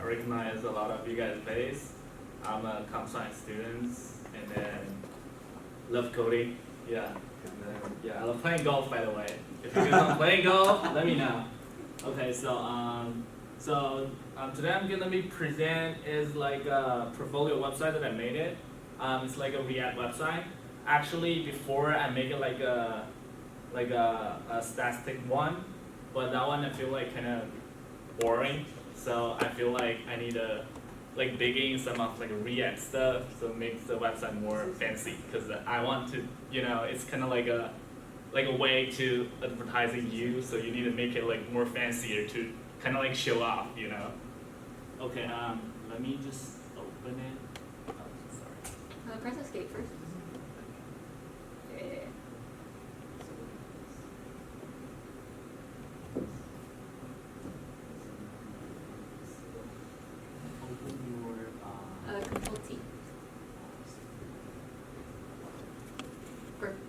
recognize a lot of you guys' face. I'm a comp science student, and then love coding. Yeah, and then yeah, I love playing golf. By the way, if you guys want playing golf, let me know. Okay, so today I'm gonna be present is like a portfolio website that I made it. It's like a React website. Actually, before I make it like a static one, but that one I feel like kind of boring. So I feel like I need to like dig in some of like React stuff, so it makes the website more fancy. Because I want to, it's kind of like a way to advertising you. So you need to make it like more fancier to kind of like show off, Okay, let me just open it. Oh, sorry. Press escape first. Yeah. Open your Control T. Perfect.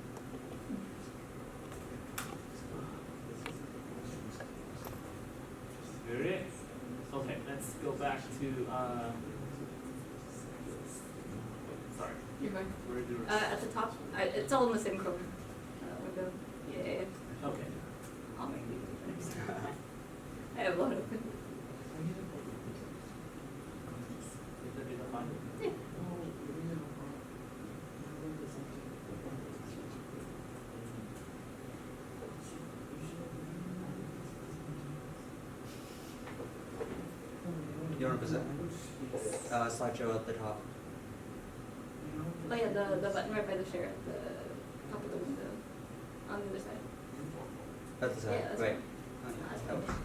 There it is. Okay, let's go back to sorry. You're fine. Where do At the top, it's all in the same Chrome window. Yeah. Okay. I'll make it next. I have a lot open. Is that fine? Yeah. You want to present? Slideshow at the top. Oh yeah, the button right by the share at the top of the window on the other side. At the side, Yeah, that's right. right. Oh, yeah. That's That fine. was-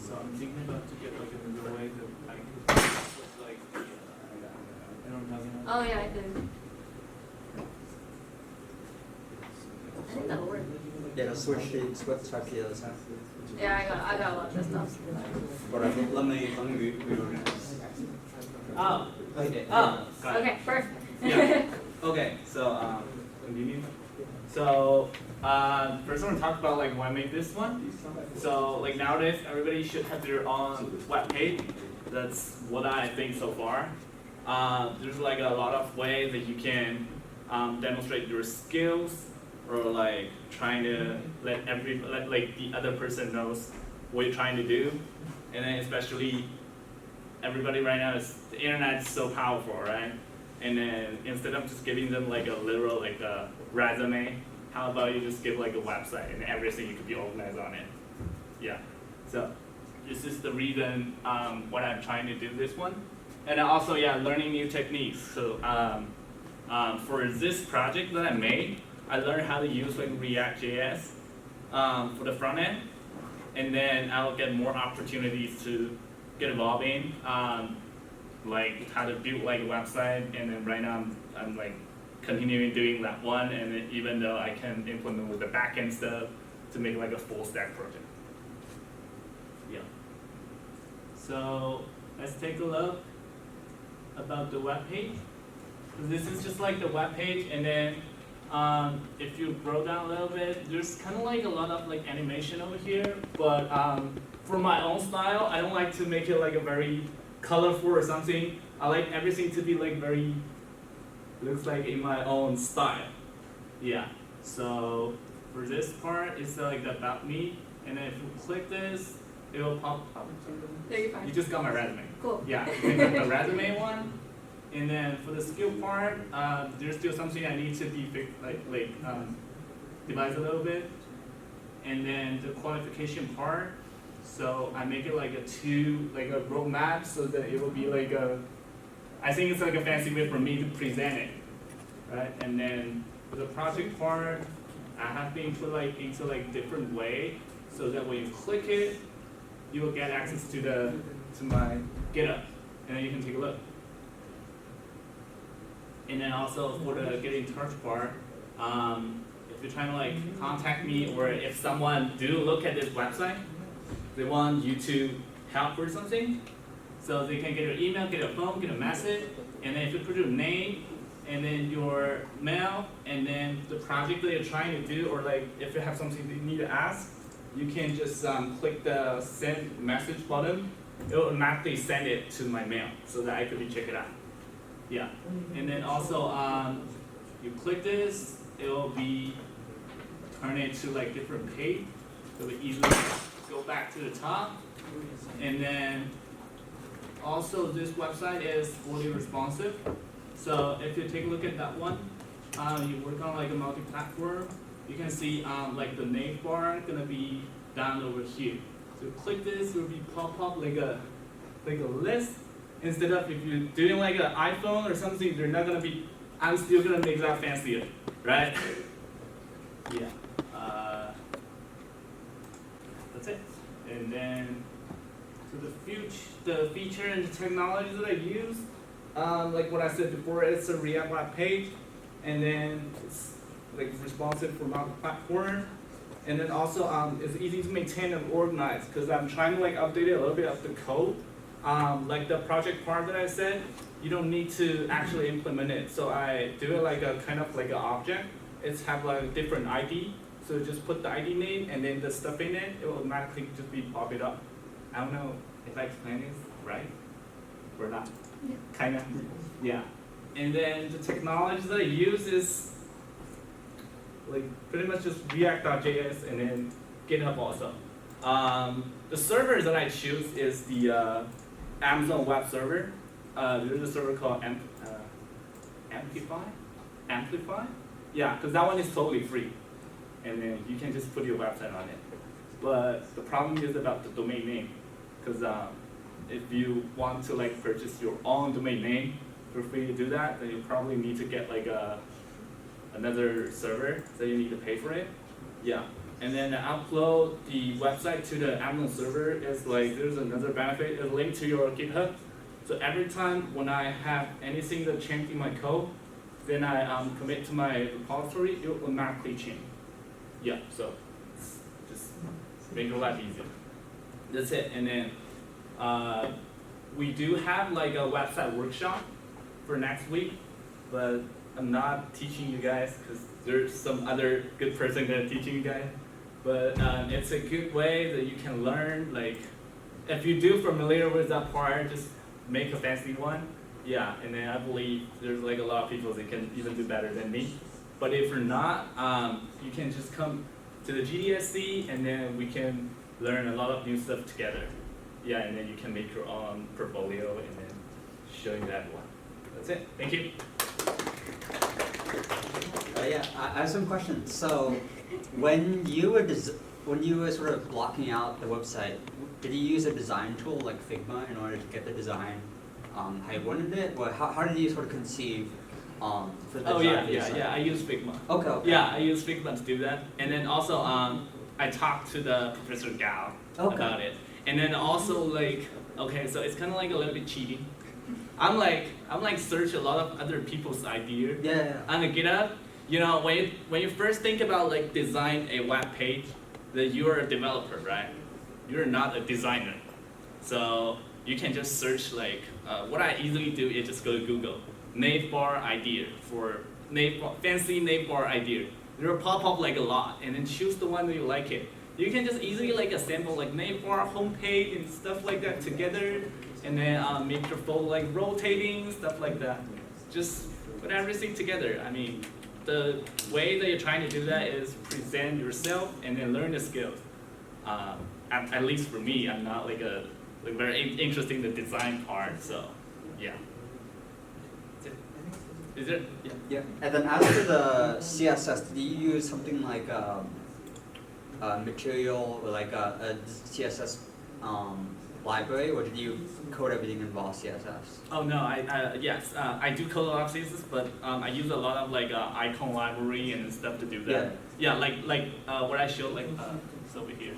So I'm thinking about to get like another way that I could put like the I don't know. Oh yeah, I did. I think that'll work. Yeah, no, switch swipe to the other side. Yeah, I got a lot of stuff. Whatever. Let me reorganize. Oh, Okay. got it. Okay, perfect. Yeah. Okay, so continue. So first I want to talk about like why I made this one. So like nowadays everybody should have their own web page. That's what I think so far. There's like a lot of ways that you can demonstrate your skills or like trying to let like the other person knows what you're trying to do, and then especially everybody right now the internet is so powerful, right? And then instead of just giving them like a literal like a resume, how about you just give like a website and everything you could be organized on it? Yeah. So this is the reason what I'm trying to do this one, and also learning new techniques. So for this project that I made, I learned how to use like React.js for the front end, and then I'll get more opportunities to get involved in, like how to build like a website. And then right now I'm like continuing doing that one, and then even though I can implement with the backend stuff to make like a full stack project. Yeah. So let's take a look about the web page. So this is just like the web page, and then if you scroll down a little bit, there's kind of like a lot of like animation over here, but for my own style, I don't like to make it like a very colorful or something. I like everything to be like very, looks like in my own style. Yeah, so for this part, it's like the about me, and then if you click this, it will pop up. There you're fine. You just got my resume. Cool. Yeah, you got the resume one. And then for the skill part, there's still something I need to be devise a little bit. And then the qualification part, so I make it like a roadmap so that it will be like I think it's like a fancy way for me to present it, right? And then for the project part, I have been put like into like different way so that when you click it, you will get access to my GitHub, and then you can take a look. And then also for the get in touch part, if you're trying to like contact me, or if someone do look at this website, they want you to help or something, so they can get your email, get a phone, get a message, and then if you put your name and then your mail and then the project that you're trying to do, or like if you have something that you need to ask, you can just click the send message button. It will automatically send it to my mail so that I could check it out. Yeah, and then also you click this, it will be turn it to like different page. So we easily go back to the top, and then also this website is fully responsive. So if you take a look at that one, you work on like a multi-platform. You can see like the name bar gonna be down over here. So click this, it will be pop up like a list. Instead of if you're doing like an iPhone or something, they're not gonna be. I'm still gonna make that fancier, right? Yeah. That's it. And then so the feature and the technology that I use, like what I said before, it's a React web page, and then it's like responsive for multi-platform, and then also it's easy to maintain and organize because I'm trying to like update it a little bit of the code. Like the project part that I said, you don't need to actually implement it. So I do it like a kind of like an object. It's have like a different ID. So just put the ID name and then the stuff in it. It will automatically just be pop it up. I don't know if I explained this right or not. Yeah. Kinda. Yeah. And then the technology that I use is like pretty much just React.js and then GitHub also. The server that I choose is the Amazon Web Server. There's a server called Amplify? Yeah, because that one is totally free. And then you can just put your website on it. But the problem is about the domain name. Because if you want to like purchase your own domain name for free to do that, then you probably need to get like another server, so you need to pay for it. Yeah. And then upload the website to the Amazon server is like, there's another benefit, it's linked to your GitHub. So every time when I have anything that change in my code, then I commit to my repository, it will automatically change. Yeah, so just make it a lot easier. That's it. And then we do have like a website workshop for next week, but I'm not teaching you guys because there's some other good person gonna teaching you guys. But it's a good way that you can learn. Like, if you do familiar with that part, just make a fancy one. Yeah, and then I believe there's like a lot of people that can even do better than me. But if you're not, you can just come to the GDSC and then we can learn a lot of new stuff together. Yeah, and then you can make your own portfolio and then show you that one. That's it. Thank you. Yeah, I have some questions. So, when you were sort of blocking out the website, did you use a design tool like Figma in order to get the design how you wanted it? Or how did you sort of conceive for the design? Yeah. I use Figma. Okay. Yeah, I use Figma to do that, and then also I talked to the Professor Gao about it, and then also like so it's kind of like a little bit cheating. I'm like search a lot of other people's idea. Yeah. On the GitHub. You know, when you first think about like design a web page, that you're a developer, right? You're not a designer. So you can just search like, what I easily do is just go to Google, navbar idea for fancy navbar idea. There will pop up like a lot, and then choose the one that you like it. You can just easily like assemble like navbar homepage and stuff like that together, and then make your phone like rotating, stuff like that. Just put everything together. I mean, the way that you're trying to do that is present yourself and then learn the skills. At least for me, I'm not like very interested in the design part, so yeah. Is there? Yeah. Yeah. And then as for the CSS, did you use something like material or like a CSS library, or did you code everything in raw CSS? Oh no, yes, I do code a lot of CSS, but I use a lot of like icon library and stuff to do that. Yeah, like what I showed, like it's over here.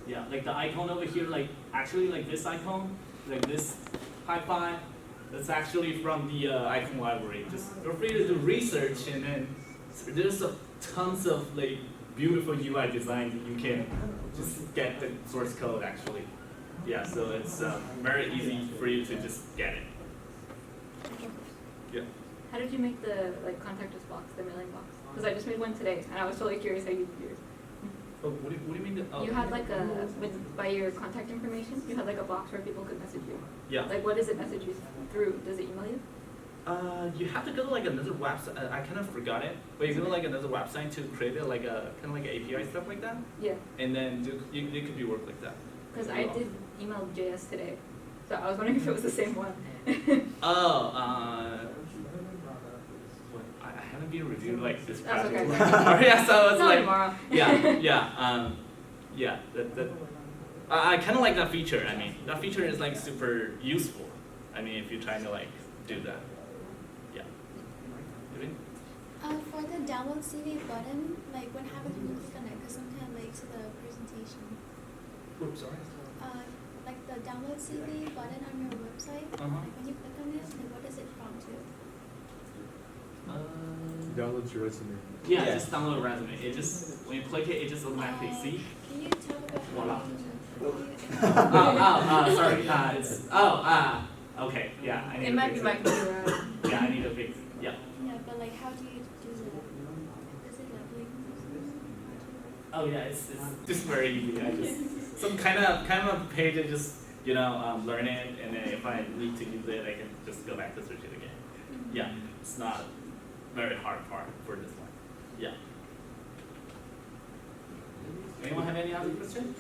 Yeah, like the icon over here, like actually like this icon, like this high five, that's actually from the icon library. Just feel free to do research, and then there's tons of like beautiful UI design that you can just get the source code actually. Yeah, so it's very easy for you to just get it. Yeah. How did you make the like contact us box, the mailing box? Because I just made one today, and I was totally curious how you did yours. Oh, what do you mean? Oh. You had like by your contact information, you had like a box where people could message you. Yeah. Like what does it message you through? Does it email you? You have to go to like another website. I kind of forgot it, but you go to like another website to create it like a kind of like API stuff like that, Yeah. and then you could be work like that. Because I did email JS today, so I was wondering if it was the same one. Oh, I haven't been reviewed like this That's project. okay. Yeah, so it's Tell me like tomorrow. yeah. I kind of like that feature. I mean, that feature is like super useful. I mean, if you're trying to like do that, yeah. For the download CV button, like what happens when you click on it? Because I'm kind of late to the presentation. Oops, sorry. Like the download CV button on your website, like when you click on it, like what does it prompt to? Download your resume. Yeah, Yeah. just download a resume. It just when you click it, it just automatically see. Can you talk about Voila. how you Sorry. Okay. Yeah, I need It to might fix be my it. computer. Yeah, I need to fix it. Yeah. Yeah, but like how do you do that? Is it like links or something? Oh yeah, it's just very easy. I just some kind of page. I just learn it, and then if I need to use it, I can just go back to search it again. Yeah, it's not very hard part for this one. Yeah. Anyone have any other questions?